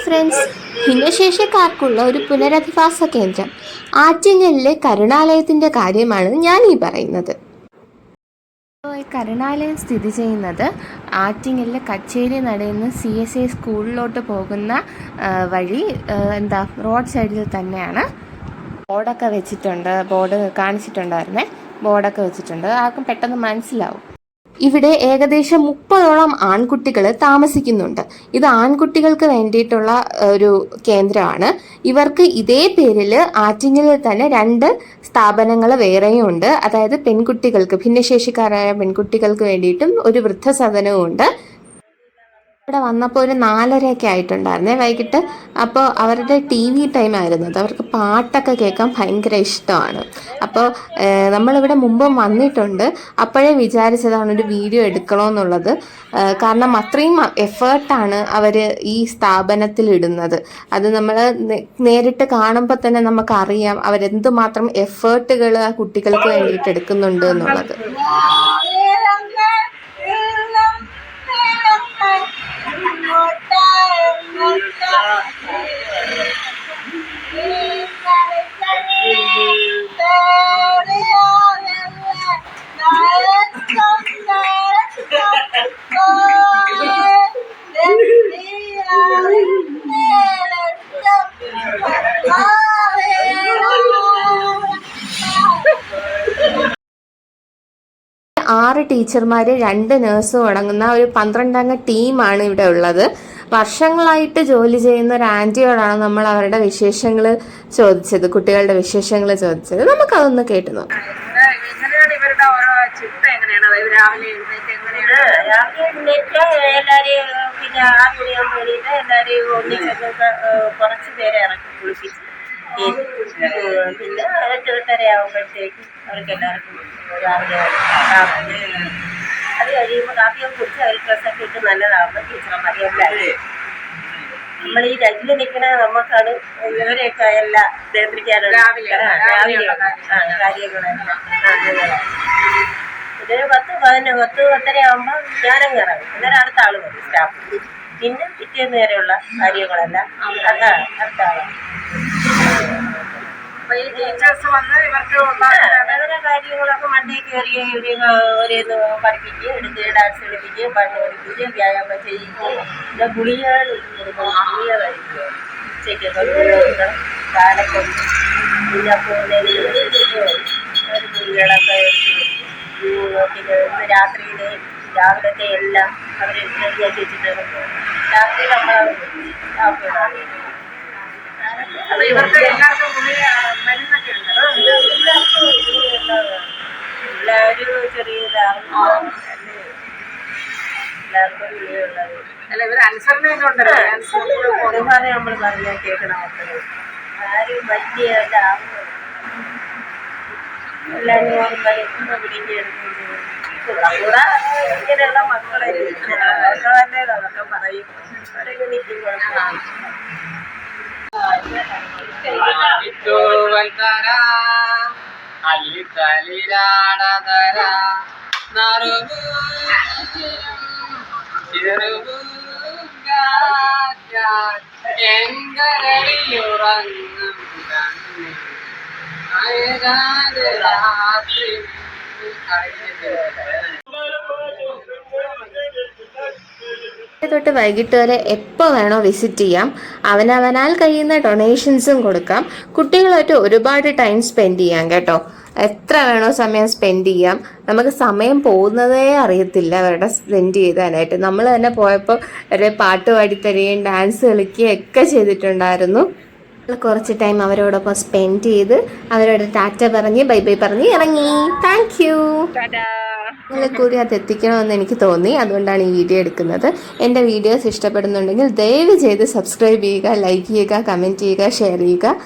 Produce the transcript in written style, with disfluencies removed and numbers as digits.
Friends, ഭിന്നശേഷിക്കാർക്കുള്ള ഒരു പുനരധിവാസ കേന്ദ്രം ആറ്റിങ്ങലിലെ കരുണാലയത്തിൻ്റെ കാര്യമാണ് ഞാൻ ഈ പറയുന്നത്. കരുണാലയം സ്ഥിതി ചെയ്യുന്നത് ആറ്റിങ്ങലിലെ കച്ചേരി നടയിൽ നിന്ന് CSI സ്കൂളിലോട്ട് പോകുന്ന വഴി റോഡ് സൈഡിൽ തന്നെയാണ്. ബോർഡൊക്കെ വെച്ചിട്ടുണ്ട്, ബോർഡ് കാണിച്ചിട്ടുണ്ടായിരുന്നേ, ബോർഡൊക്കെ വെച്ചിട്ടുണ്ട്, ആർക്കും പെട്ടെന്ന് മനസ്സിലാവും. ഇവിടെ ഏകദേശം 30ഓളം ആൺകുട്ടികൾ താമസിക്കുന്നുണ്ട്. ഇത് ആൺകുട്ടികൾക്ക് വേണ്ടിയിട്ടുള്ള ഒരു കേന്ദ്രമാണ്. ഇവർക്ക് ഇതേ പേരിൽ ആറ്റിങ്ങലിൽ തന്നെ 2 സ്ഥാപനങ്ങൾ വേറെയും ഉണ്ട്. അതായത് പെൺകുട്ടികൾക്ക്, ഭിന്നശേഷിക്കാരായ പെൺകുട്ടികൾക്ക് വേണ്ടിയിട്ടും ഒരു വൃദ്ധസദനവും ഉണ്ട്. ഇവിടെ വന്നപ്പോൾ ഒരു 4:30 ആയിട്ടുണ്ടായിരുന്നേ വൈകിട്ട്. അപ്പോൾ അവരുടെ TV ടൈം ആയിരുന്നു അത്. അവർക്ക് പാട്ടൊക്കെ കേൾക്കാൻ ഭയങ്കര ഇഷ്ടമാണ്. അപ്പോൾ നമ്മളിവിടെ മുമ്പും വന്നിട്ടുണ്ട്. അപ്പോഴേ വിചാരിച്ചതാണ് ഒരു വീഡിയോ എടുക്കണമെന്നുള്ളത്. കാരണം അത്രയും എഫേർട്ടാണ് അവർ ഈ സ്ഥാപനത്തിൽ ഇടുന്നത്. അത് നമ്മൾ നേരിട്ട് കാണുമ്പോൾ തന്നെ നമുക്കറിയാം അവരെന്തുമാത്രം എഫേർട്ടുകൾ ആ കുട്ടികൾക്ക് വേണ്ടിയിട്ട് എടുക്കുന്നുണ്ട് എന്നുള്ളത്. ആറ് ടീച്ചർമാർ 2 നേഴ്സും അടങ്ങുന്ന ഒരു 12-അംഗ ടീമാണ് ഇവിടെ ഉള്ളത്. വർഷങ്ങളായിട്ട് ജോലി ചെയ്യുന്ന ഒരു ആൻറ്റിയോടാണ് നമ്മൾ അവരുടെ വിശേഷങ്ങൾ ചോദിച്ചത്, കുട്ടികളുടെ വിശേഷങ്ങൾ ചോദിച്ചത്. നമുക്കതൊന്ന് കേട്ടു നോക്കാം. എല്ലാരെയും പിന്നെ 6 മണിയാകുമ്പോൾ വേണ്ടിയിട്ട് എല്ലാരെയും ഒന്നിച്ചൊക്കെ കുറച്ച് പേരെ ഇറക്കി കുളിപ്പിച്ച് പിന്നെ 8:30 ആകുമ്പോഴത്തേക്ക് അവർക്ക് എല്ലാവർക്കും രാവിലെ കാപ്പി, അത് കഴിയുമ്പോൾ കാപ്പിയൊക്കെ കുടിച്ച് അവർ ഡ്രസ്സൊക്കെ ഇട്ട് നല്ലതാകുമ്പോൾ ടീച്ചർമാർ എല്ലാവരും നമ്മൾ ഈ രജിൽ നിൽക്കണ നമുക്കാണ് ഇവരെയൊക്കെ എല്ലാം നിയന്ത്രിക്കാനുള്ള കാര്യങ്ങളെല്ലാം. ഇതൊരു 10-10:30 ആകുമ്പോൾ ഞാനും കയറാം. അന്നേരം അടുത്ത ആൾ വരും സ്റ്റാഫ്. പിന്നെ പിറ്റേന്ന് വരെയുള്ള കാര്യങ്ങളെല്ലാം അടുത്ത ആളാണ്. അവരുടെ കാര്യങ്ങളൊക്കെ മണ്ടേ കയറി ഒരേന്ന് പഠിപ്പിക്കുക, എടുത്ത് ഡാൻസ് കളിപ്പിക്കുക, പാട്ട് പഠിപ്പിക്കുക, വ്യായാമം ചെയ്യുക, പിന്നെ ഗുളികകൾ ഗുളിക കഴിക്കുക. ഉച്ചയ്ക്കൊക്കെ ഗുളിക കാലൊക്കെ പിന്നെ പോകുന്നതിന് ഗുളികളൊക്കെ പിന്നെ രാത്രിയിൽ രാവിലത്തെ എല്ലാം അവർ റെഡിയാക്കി വെച്ചിട്ട് രാത്രി നമ്മൾ കാപ്പിടാണ്. എല്ലാവരും ചെറിയ നമ്മൾ പറഞ്ഞാൽ കേൾക്കണം. ആരും വലിയ എല്ലാവരും കൂടെ ഇങ്ങനെയുള്ള മക്കളെ തന്നെ അതൊക്കെ പറയും. അവരൊക്കെ നിൽക്കും കുഴപ്പമാണ്. തൊട്ട് വൈകിട്ട് വരെ എപ്പോൾ വേണോ വിസിറ്റ് ചെയ്യാം. അവനവനാൽ കഴിയുന്ന ഡൊണേഷൻസും കൊടുക്കാം. കുട്ടികളായിട്ട് ഒരുപാട് ടൈം സ്പെൻഡ് ചെയ്യാം കേട്ടോ. എത്ര വേണോ സമയം സ്പെൻഡ് ചെയ്യാം. നമുക്ക് സമയം പോകുന്നതേ അറിയത്തില്ല അവരുടെ സ്പെൻഡ് ചെയ്താനായിട്ട്. നമ്മൾ തന്നെ പോയപ്പോൾ ഒരു പാട്ട് പാടിത്തരികയും ഡാൻസ് കളിക്കുകയും ഒക്കെ ചെയ്തിട്ടുണ്ടായിരുന്നു. കുറച്ച് ടൈം അവരോടൊപ്പം സ്പെൻഡ് ചെയ്ത് അവരോട് ടാറ്റ പറഞ്ഞ് ബൈ ബൈ പറഞ്ഞ് ഇറങ്ങി. Thank you. നിങ്ങളെ കൂടി അത് എത്തിക്കണമെന്ന് എനിക്ക് തോന്നി, അതുകൊണ്ടാണ് ഈ വീഡിയോ എടുക്കുന്നത്. എൻ്റെ വീഡിയോസ് ഇഷ്ടപ്പെടുന്നുണ്ടെങ്കിൽ ദയവ് ചെയ്ത് സബ്സ്ക്രൈബ് ചെയ്യുക, ലൈക്ക് ചെയ്യുക, കമൻറ്റ് ചെയ്യുക, ഷെയർ ചെയ്യുക.